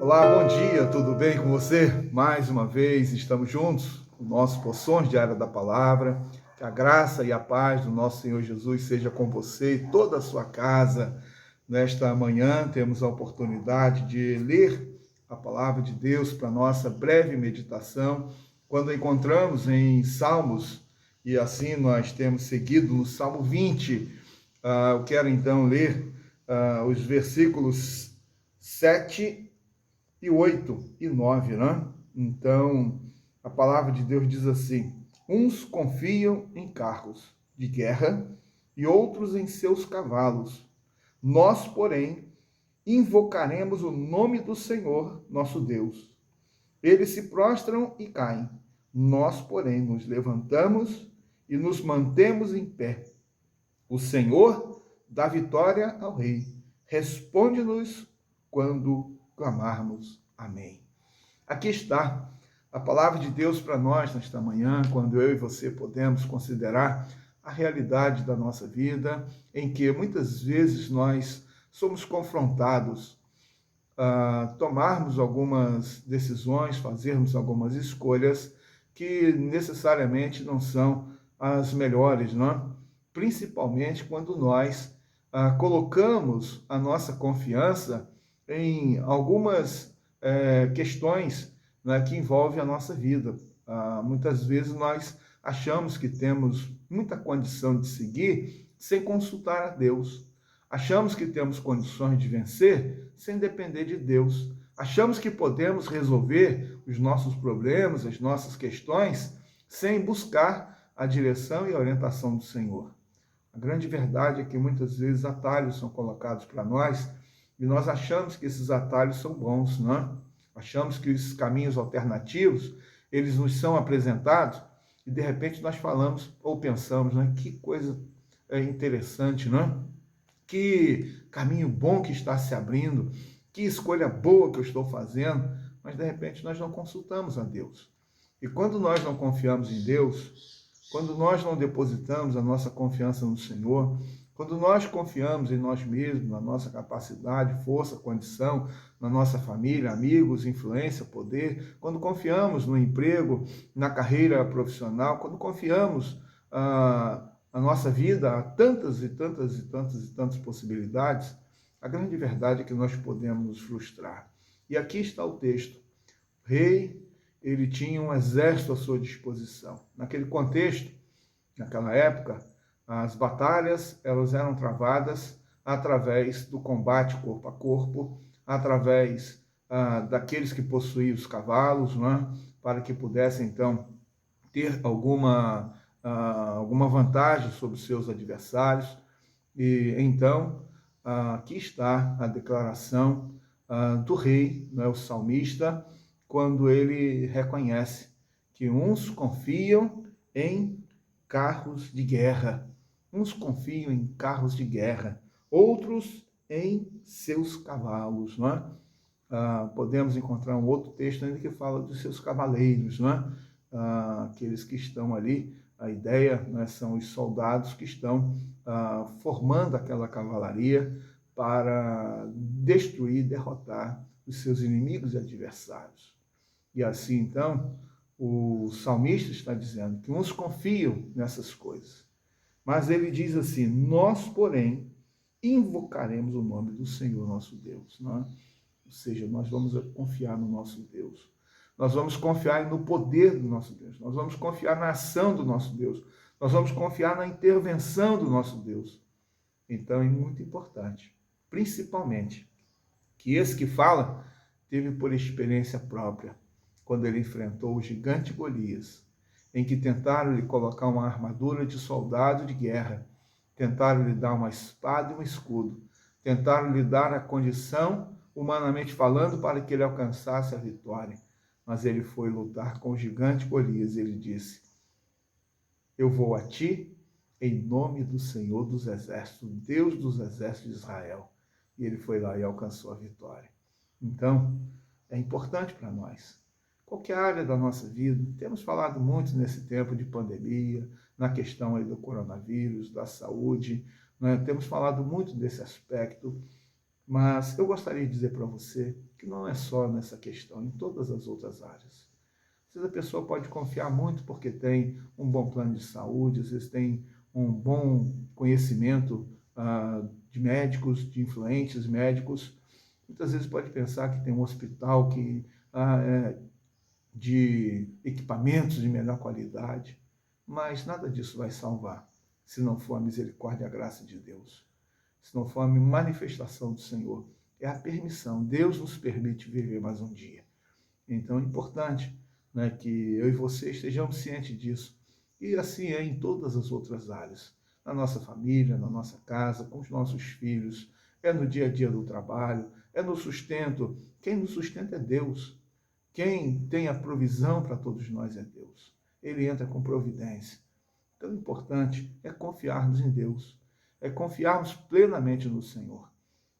Olá, bom dia, tudo bem com você? Mais uma vez estamos juntos, o nosso Porções Diárias da Palavra. Que a graça e a paz do nosso Senhor Jesus seja com você e toda a sua casa. Nesta manhã temos a oportunidade de ler a Palavra de Deus para nossa breve meditação, quando encontramos em Salmos, e assim nós temos seguido no Salmo 20. Eu quero então ler os versículos 7 e 8 e 9, né? Então, a palavra de Deus diz assim: uns confiam em carros de guerra e outros em seus cavalos. Nós, porém, invocaremos o nome do Senhor, nosso Deus. Eles se prostram e caem. Nós, porém, nos levantamos e nos mantemos em pé. O Senhor dá vitória ao rei. Responde-nos quando clamarmos. Amém. Aqui está a palavra de Deus para nós nesta manhã, quando eu e você podemos considerar a realidade da nossa vida, em que muitas vezes nós somos confrontados a tomarmos algumas decisões, fazermos algumas escolhas que necessariamente não são as melhores, não é? Principalmente quando nós colocamos a nossa confiança em algumas questões, né, que envolvem a nossa vida. Muitas vezes nós achamos que temos muita condição de seguir sem consultar a Deus. Achamos que temos condições de vencer sem depender de Deus. Achamos que podemos resolver os nossos problemas, as nossas questões, sem buscar a direção e a orientação do Senhor. A grande verdade é que muitas vezes atalhos são colocados para nós e nós achamos que esses atalhos são bons, não é? Achamos que os caminhos alternativos, eles nos são apresentados e de repente nós falamos ou pensamos, né? Que coisa interessante, não é? Que caminho bom que está se abrindo, que escolha boa que eu estou fazendo, mas de repente nós não consultamos a Deus. E quando nós não confiamos em Deus, quando nós não depositamos a nossa confiança no Senhor, quando nós confiamos em nós mesmos, na nossa capacidade, força, condição, na nossa família, amigos, influência, poder, quando confiamos no emprego, na carreira profissional, quando confiamos a nossa vida há tantas e tantas e tantas e tantas possibilidades, a grande verdade é que nós podemos nos frustrar. E aqui está o texto. O rei, ele tinha um exército à sua disposição. Naquele contexto, naquela época, as batalhas elas eram travadas através do combate corpo a corpo, através daqueles que possuíam os cavalos, né, para que pudessem, então, ter alguma vantagem sobre os seus adversários. E então, aqui está a declaração do rei, né, o salmista, quando ele reconhece que uns confiam em carros de guerra, uns confiam em carros de guerra, outros em seus cavalos, não é? Podemos encontrar um outro texto ainda que fala dos seus cavaleiros, não é? Aqueles que estão ali, a ideia, né, são os soldados que estão formando aquela cavalaria para destruir, derrotar os seus inimigos e adversários. E assim, então, o salmista está dizendo que uns confiam nessas coisas, mas ele diz assim: nós, porém, invocaremos o nome do Senhor nosso Deus, não é? Ou seja, nós vamos confiar no nosso Deus. Nós vamos confiar no poder do nosso Deus. Nós vamos confiar na ação do nosso Deus. Nós vamos confiar na intervenção do nosso Deus. Então é muito importante, principalmente, que esse que fala teve por experiência própria, quando ele enfrentou o gigante Golias, em que tentaram lhe colocar uma armadura de soldado de guerra, tentaram lhe dar uma espada e um escudo, tentaram lhe dar a condição, humanamente falando, para que ele alcançasse a vitória. Mas ele foi lutar com o gigante Golias e ele disse: eu vou a ti em nome do Senhor dos Exércitos, Deus dos Exércitos de Israel. E ele foi lá e alcançou a vitória. Então, é importante para nós. Qualquer área da nossa vida, temos falado muito nesse tempo de pandemia, na questão aí do coronavírus, da saúde, né? Temos falado muito desse aspecto. Mas eu gostaria de dizer para você que não é só nessa questão, em todas as outras áreas. Às vezes a pessoa pode confiar muito porque tem um bom plano de saúde, às vezes tem um bom conhecimento de médicos, de influentes médicos. Muitas vezes pode pensar que tem um hospital de equipamentos de melhor qualidade, mas nada disso vai salvar se não for a misericórdia e a graça de Deus, se não for a manifestação do Senhor. É a permissão. Deus nos permite viver mais um dia. Então é importante, né, que eu e você estejamos cientes disso. E assim é em todas as outras áreas. Na nossa família, na nossa casa, com os nossos filhos, é no dia a dia do trabalho, é no sustento. Quem nos sustenta é Deus. Quem tem a provisão para todos nós é Deus. Ele entra com providência. Então, o importante é confiarmos em Deus, é confiarmos plenamente no Senhor.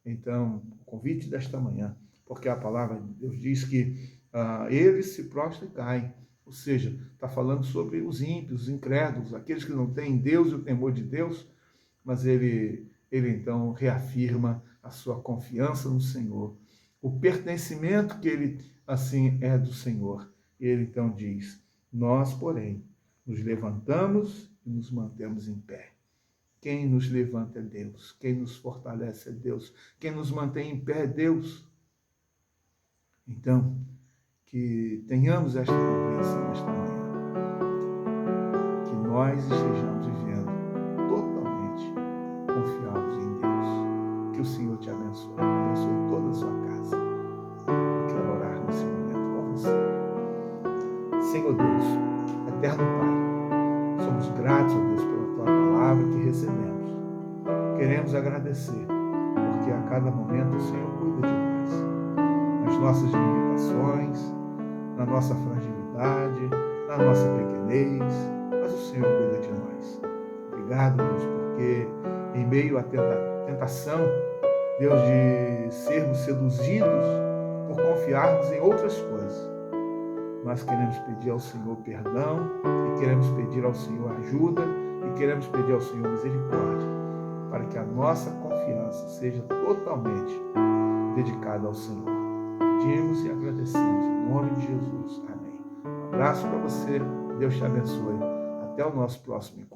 Então, o convite desta manhã, porque a palavra de Deus diz que eles se prostram e caem. Ou seja, está falando sobre os ímpios, os incrédulos, aqueles que não têm Deus e o temor de Deus, mas ele então reafirma a sua confiança no Senhor, o pertencimento que ele, assim, é do Senhor. E ele então diz: nós, porém, nos levantamos e nos mantemos em pé. Quem nos levanta é Deus, quem nos fortalece é Deus, quem nos mantém em pé é Deus. Então, que tenhamos esta compreensão nesta manhã, que nós estejamos vivendo totalmente confiados em Deus. Que o Senhor te abençoe, abençoe toda a sua casa. Eu quero orar nesse momento com você. Senhor Deus, eterno Pai, somos gratos, ó Deus, pela Tua palavra que recebemos. Queremos agradecer, porque a cada momento o Senhor cuida de nós, nas nossas limitações, na nossa fragilidade, na nossa pequenez, mas o Senhor cuida de nós. Obrigado, Deus, porque em meio à tentação, Deus, de sermos seduzidos por confiarmos em outras coisas, nós queremos pedir ao Senhor perdão, e queremos pedir ao Senhor ajuda, e queremos pedir ao Senhor misericórdia, para que a nossa confiança seja totalmente dedicada ao Senhor. Pedimos e agradecemos em nome de Jesus. Amém. Um abraço para você. Deus te abençoe. Até o nosso próximo encontro.